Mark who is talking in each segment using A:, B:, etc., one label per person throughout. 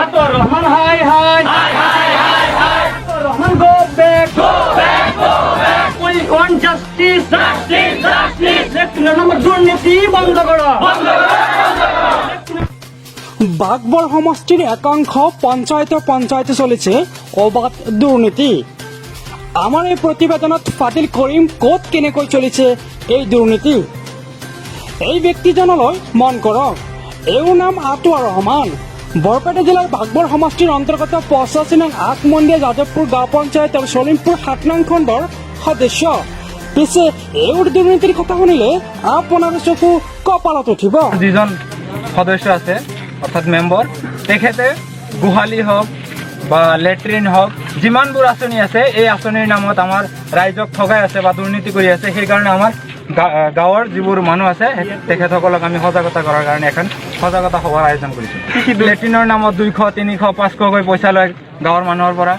A: Atur Rahman, hi, hi. Atur Rahman, go back. We want justice. Lieutenant আমার দুর্নীতি বন্ধ করো।
B: বাগবর সমষ্টিৰ একাংশ পঞ্চায়তে চলিছে অবাধ দুৰ্নীতি। আমাৰ এই প্ৰতিবেদনত ফাদিল কৰিম ক'ত কেনেকৈ চলিছে এই দুৰ্নীতি। এই ব্যক্তিজনলৈ মন কৰক, এওঁৰ নাম আতৱাৰ ৰহমান। বৰপেটা জিলাৰ বাগবৰ সমষ্টিৰ অন্তৰ্গত 85 নং আকমন্দিয়া যাদৱপুৰ গাঁও পঞ্চায়তৰ চলিমপুৰ 7 নং খণ্ডৰ সদস্য। পিছে এওঁৰ দুৰ্নীতিৰ কথা শুনিলে আপোনাৰ চকু কপালত উঠিব।
C: যিজন সদস্য আছে অৰ্থাৎ মেম্বৰ, তেখেতে গোহালি হওক বা লেট্ৰিন হওক যিমানবোৰ আঁচনি আছে এই আঁচনিৰ নামত আমাৰ ৰাইজক ঠগাই আছে বা দুৰ্নীতি কৰি আছে। সেইকাৰণে আমাৰ গাঁৱৰ যিবোৰ মানুহ আছে তেখেতসকলক আমি সজাগতা কৰাৰ কাৰণে এখন সজাগতা সভাৰ আয়োজন কৰিছোঁ। লেট্ৰিনৰ নামত 200, 300, 500কৈ পইচা লয় গাঁৱৰ মানুহৰ পৰা,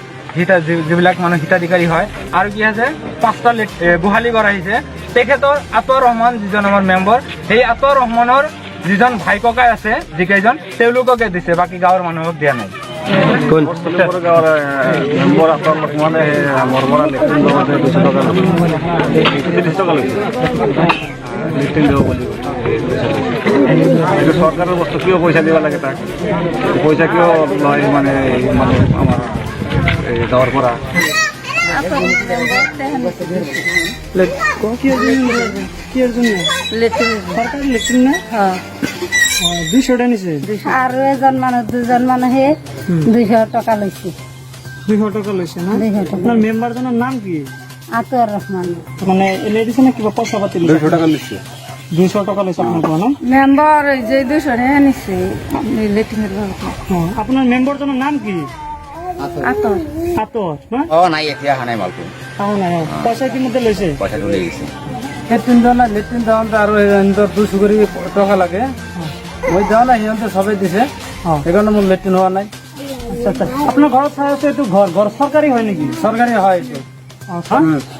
C: যিবিলাক মানুহ হিতাধিকাৰী হয়। আৰু কি আছে 5টা গোহালি ঘৰ আহিছে। তেখেতৰ আতৱাৰ ৰহমান যিজন আমাৰ মেম্বৰ, সেই আতৱাৰ ৰহমানৰ যিজন ভাই ককাই আছে যিকেইজন, তেওঁলোককে দিছে, বাকী গাঁৱৰ মানুহক দিয়া নাই।
D: চৰকাৰৰ বস্তু কিয় পইচা দিব লাগে, তাক পইচা কিয় লয় মানে আমাৰ গাঁৱৰ পৰা।
E: আৰু এজন মানুহ 2জন মানুহে 200 টকা লৈছে।
B: 200 টকা লৈছে না? আপোনাৰ মেম্বাৰজনৰ নাম কি?
E: আতৱাৰ ৰহমান।
B: মানে এনে দিছে নে কিবা পইচা পাতি?
D: 200 টাকা নিচ্ছে।
B: 200 টকা লৈছে আপোনাৰ পৰা ন?
E: মেম্বৰ যে 200 টাকা নিছে লেট্ৰিনৰ বাবদ।
B: আপোনাৰ মেম্বাৰজনৰ নাম কি?
E: আতর
B: আতর না?
F: নাই এতিয়া অহা নাই মালটো,
B: নাই পইচা কিমতে লৈছে?
F: পইচাটো লৈ গৈছে।
C: লেট্ৰিন যাওঁতে আৰু সিহঁতৰ 200 কৰি টকা লাগে। মই যাওঁ নাই, সিহঁতে চবেই দিছে, সেইকাৰণে মোৰ লেট্ৰিন হোৱা নাই।
B: আপোনাৰ ঘৰত চাই আছে এইটো ঘৰ চৰকাৰী হয় নেকি?
C: চৰকাৰী হয় এইটো।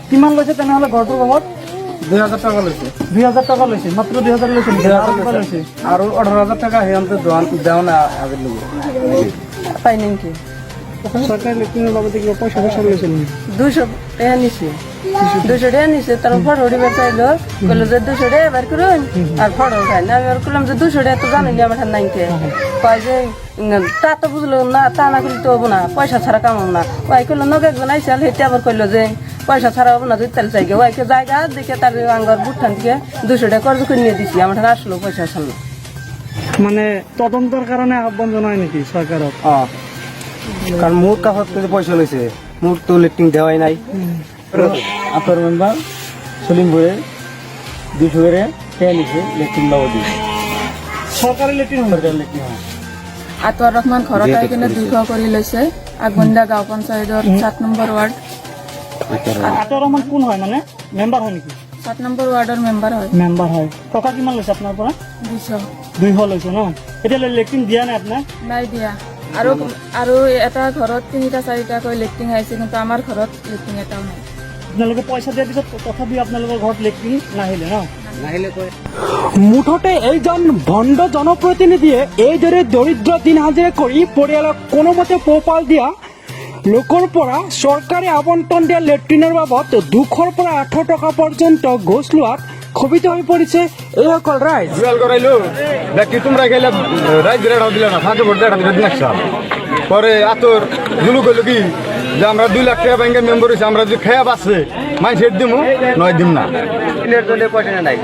B: কিমান লৈছে তেনেহ'লে ঘৰটোৰ বাবদ?
C: 2000 টকা লৈছে।
B: 2000 টকা লৈছে, মাত্ৰ 2000 লৈছে নেকি? আৰু কিবা লৈছে?
C: আৰু 18,000 টকা সিহঁতে দেওয়া নাই আজিলৈকে।
E: পাই নাকি
B: চৰকাৰী লেট্ৰিনৰ বাবদে কিবা পইচা লৈছে নেকি?
E: 200 টাকা নিছে। 200 টাকা নিছে, তার ফটো উঠিবার চাইলো, বললো যে 200 টাকা বার করুন আর ফটো উঠাই না। আমি করলাম যে 200 টাকা তো জানি আমার ঠান্ডা নাইকে, কয় যে তা তো বুঝলো না, তা না করলে তো হবো না, পয়সা ছাড়া কামাবো না। ওই করলো নগে একজন আইসাল, হেঁটে আবার করলো যে পয়সা ছাড়া হবো না, যদি তেল চাই গে। ওইকে জায়গা দেখে তার আঙ্গার বুটখান থেকে 200 টাকা কর্জ করে নিয়ে দিছি, আমার ঠান্ডা আসলো পয়সা ছাড়লো।
B: মানে তদন্তের কারণে আহ্বান জানায় নাকি সরকারক?
C: কারণ মোর কাছত যে পয়সা লৈছে, মোর তো লেট্রিন দেওয়াই নাই। আপনার মেম্বার সলিমপুরে 200 করে খেয়ে নিছে লেট্রিন বাবদ দিয়ে।
B: সরকারি লেট্রিন
G: আতৱাৰ ৰহমান ঘৰত আহি কিনে 200 কৰি লৈছে। আগবন্দা গাঁও পঞ্চায়তৰ 7 নম্বৰ ৱাৰ্ড।
B: আতৱাৰ ৰহমান কোন হয়, মানে মেম্বাৰ হয় নেকি?
G: 7 নম্বৰ ৱাৰ্ডৰ মেম্বাৰ হয়।
B: মেম্বাৰ হয়। টকা কিমান লৈছে আপোনাৰ পৰা?
G: 200
B: লৈছে ন? এতিয়া লেট্ৰিন দিয়া নাই আপোনাক?
G: নাই দিয়া। আৰু এটা ঘৰত 3টা 4টাকৈ লেট্ৰিন আহিছে, কিন্তু আমাৰ ঘৰত লেট্ৰিন এটাও নাই।
B: আপোনালোকে পইচা দিয়াৰ পিছত তথাপিও আপোনালোকৰ ঘৰত লেট্ৰিন নাহিলে ন?
C: নাহিলে কয়
B: মুঠতে এইজন ভণ্ড জনপ্ৰতিনিধিয়ে এইদৰে দৰিদ্ৰ দিন হাজিৰা কৰি পৰিয়ালক কোনোমতে পোহপাল দিয়া লোকৰ পৰা চৰকাৰে আবণ্টন দিয়া লেট্ৰিনৰ বাবদ 200ৰ পৰা 800 টকা পৰ্যন্ত ঘোষ লোৱাত ক্ষোভিত হৈ পৰিছে এইসকল ৰাইজ।
D: করাইলো দেখি তোমরা গেলে রাইজ রেড়া দিলে না, ফাঁকে ভোট দেখা দিলে দিন পরে আতর জুলু করলো কি যে আমরা 2 লাখ টাকা ব্যাংকের মেম্বার হয়েছে, আমরা যদি খেয়া বাঁচছে মাইসের দিমু নয় দিম না।
C: জন্য পয়সা নাই।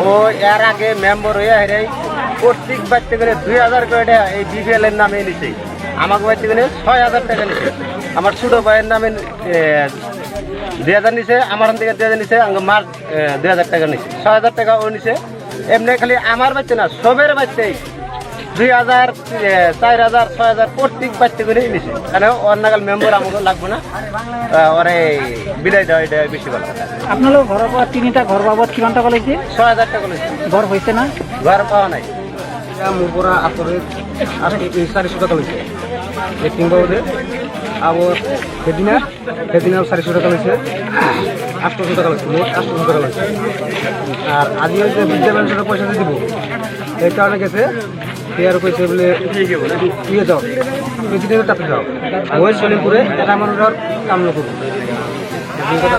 C: ও এর আগে মেম্বার হয়ে হেরে প্রত্যেক বাচ্চা করে 2000 করে টাকা এই বিপিএল এর নামে নিছে। আমাকে বাচ্চা করে 6000 টাকা নিছে। আমার ছোট ভাইয়ের নামে 2000 নিছে, আমার থেকে 2000 নিছে, মার 2000 টাকা নিছে, 6000 টাকা ও নিছে। এমনি খালি আমার বাচ্চা না, সবের বাচ্চাই 2000, 4000, 6000 প্রত্যেক বাচ্চা করে নিছে। কারণ ওর নাগাল মেম্বার আমাকে লাগবে না, ওরে বিদায় দেওয়া এটা বেশি ভালো।
B: আপোনালোক ঘৰৰ পৰা 3টা ঘৰ বাবদ কিমান টকা লৈছে?
C: 6000 টাকা নিছে।
B: ঘৰ হৈছে না?
C: ঘর পাওয়া নাই। মোর পৰা আতরে 400 টাকা লৈছে লেট্রিন বাবদে। আবার সেদিনা 400 টাকা লৈছে, 800 টাকা লৈছে, মোট 800 টাকা লৈছে। আর আজি যে বিদ্যা পেনশনের পয়সা দিব এই কারণে গেছে আৰু কৈছে বোলে ইয়ে যাওক প্ৰেচিডেণ্টৰ তাতে যাওক মই চলিমপুৰে এটা মানুহৰ কাম নকৰোঁ।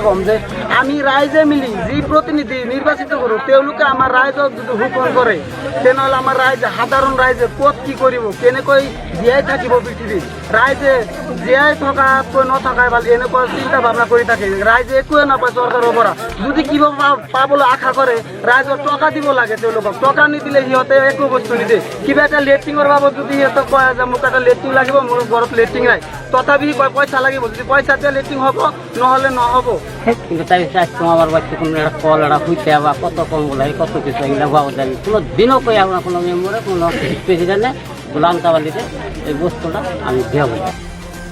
A: কম যে আমি ৰাইজে মিলি যি প্ৰতিনিধি নিৰ্বাচিত কৰোঁ তেওঁলোকে আমাৰ ৰাইজক যদি শোষণ কৰে তেনেহ'লে আমাৰ ৰাইজে সাধাৰণ ৰাইজে ক'ত কি কৰিব, কেনেকৈ জীয়াই থাকিব পৃথিৱীত। ৰাইজে জীয়াই থকাতকৈ নথকাই ভাল এনেকুৱা চিন্তা ভাৱনা কৰি থাকে। ৰাইজে একোৱে নাপায় চৰকাৰৰ পৰা। যদি কিবা পাবলৈ আশা কৰে ৰাইজক টকা দিব লাগে, তেওঁলোকক টকা নিদিলে সিহঁতে একো বস্তু নিদিয়ে। কিবা এটা লেট্ৰিনৰ বাবদ যদি সিহঁতক কয় যে মোক এটা লেট্ৰিন লাগিব, মোৰ ঘৰত লেট্ৰিন নাই, তথাপি কয় পইচা লাগিব। যদি পইচা দিয়ে লেট্ৰিন হ'ব, নহ'লে নহ'ব।
H: কিন্তু তাই চাইছো আমার বাচ্চা কোনো একটা কল একটা হইতে বা কত কম বলে কত কিছু এগুলো পাওয়া যায়। কোনো দিনও কই আমরা কোনো মেম্বারে কোনো প্রেসিডেন্টে লাংতাবালিতে এই বস্তুটা আমি দেব।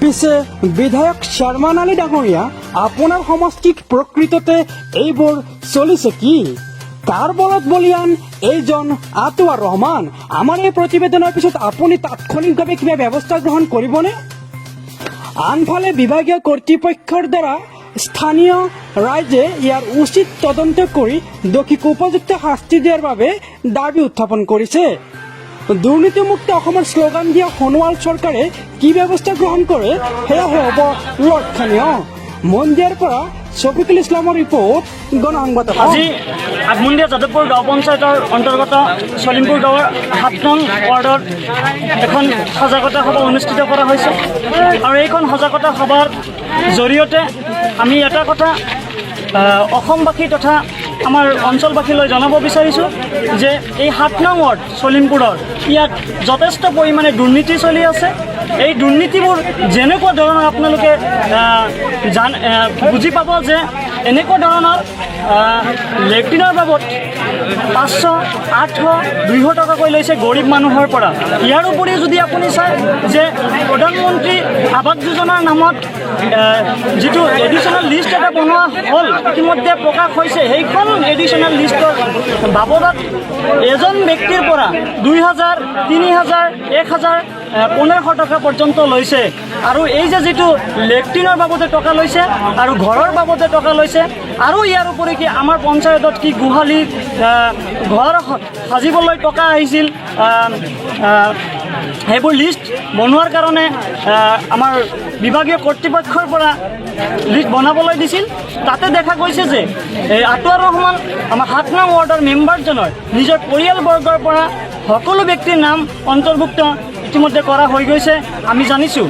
B: পিছে বিধায়ক শৰ্মান আলী ডাঙৰীয়া, আপোনাৰ সমষ্টিত প্ৰকৃততে এইবোৰ চলিছে কি? কাৰ বলত বলিয়ান এইজন আতৱাৰ ৰহমান? আমাৰ এই প্ৰতিবেদনৰ পিছত আপুনি তাৎক্ষণিকভাৱে কিবা ব্যৱস্থা গ্ৰহণ কৰিবনে? আনফালে বিভাগীয় কৰ্তৃপক্ষৰ দ্বাৰা স্থানীয় ৰাইজে ইয়াৰ উচিত তদন্ত কৰি দোষীক উপযুক্ত শাস্তি দিয়াৰ বাবে দাবী উত্থাপন কৰিছে। দুৰ্নীতিমুক্ত অসমৰ শ্লোগান দিয়া সোণোৱাল চৰকাৰে কি ব্যৱস্থা গ্ৰহণ কৰে সেয়া হ'ব লক্ষণীয়। মন্দিয়াৰ পৰা শফিকুল ইছলামৰ ৰিপৰ্ট, গণসংবাদ।
A: আজি আগমুণ্ডিয়া যাদৱপুৰ গাঁও পঞ্চায়তৰ অন্তৰ্গত চলিমপুৰ গাঁৱৰ 7 নং ৱাৰ্ডত এখন সজাগতা সভা অনুষ্ঠিত কৰা হৈছে আৰু এইখন সজাগতা সভাৰ জৰিয়তে আমি এটা কথা অসমবাসী তথা আমাৰ অঞ্চলবাসীলৈ জনাব বিচাৰিছোঁ যে এই 7 নং ৱাৰ্ড চলিমপুৰৰ ইয়াত যথেষ্ট পৰিমাণে দুৰ্নীতি চলি আছে। এই দুৰ্নীতিবোৰ যেনেকুৱা ধৰণৰ আপোনালোকে বুজি পাব যে এনেকুৱা ধৰণৰ লেট্ৰিনৰ বাবদ 500, 800, 200 টকাকৈ লৈছে গৰীব মানুহৰ পৰা। ইয়াৰ উপৰিও যদি আপুনি চায় যে প্ৰধানমন্ত্ৰী আৱাস যোজনাৰ নামত যিটো এডিশ্যনেল লিষ্ট এটা বনোৱা হ'ল ইতিমধ্যে প্ৰকাশ হৈছে, সেইখন এডিশ্যনেল লিষ্টৰ বাবদত এজন ব্যক্তিৰ পৰা 2000, 3000, 1000, 1500 টকা পৰ্যন্ত লৈছে। আৰু এই যে যিটো লেট্ৰিনৰ বাবদে টকা লৈছে আৰু ঘৰৰ বাবদে টকা লৈছে, আৰু ইয়াৰ উপৰি কি আমাৰ পঞ্চায়তত কি গোহালি ঘৰ সাজিবলৈ টকা আহিছিল, সেইবোৰ লিষ্ট বনোৱাৰ কাৰণে আমাৰ বিভাগীয় কৰ্তৃপক্ষৰ পৰা লিষ্ট বনাবলৈ দিছিল। তাতে দেখা গৈছে যে এই আতৱাৰ ৰহমান আমাৰ 7 নং ৱাৰ্ডৰ মেম্বাৰজনৰ নিজৰ পৰিয়ালবৰ্গৰ পৰা সকলো ব্যক্তিৰ নাম অন্তৰ্ভুক্ত ইতিমধ্যে কৰা হৈ গৈছে আমি জানিছোঁ।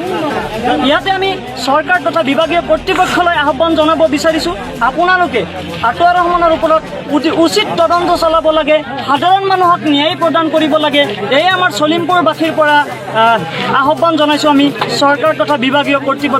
A: ইয়াতে আমি চৰকাৰ তথা বিভাগীয় কৰ্তৃপক্ষলৈ আহ্বান জনাব বিচাৰিছোঁ, আপোনালোকে আতৱাৰ ৰহমানৰ ওপৰত উচিত তদন্ত চলাব লাগে, সাধাৰণ মানুহক ন্যায় প্ৰদান কৰিব লাগে। এই আমাৰ চলিমপুৰবাসীৰ পৰা আহ্বান জনাইছোঁ আমি চৰকাৰ তথা বিভাগীয় কৰ্তৃপক্ষ।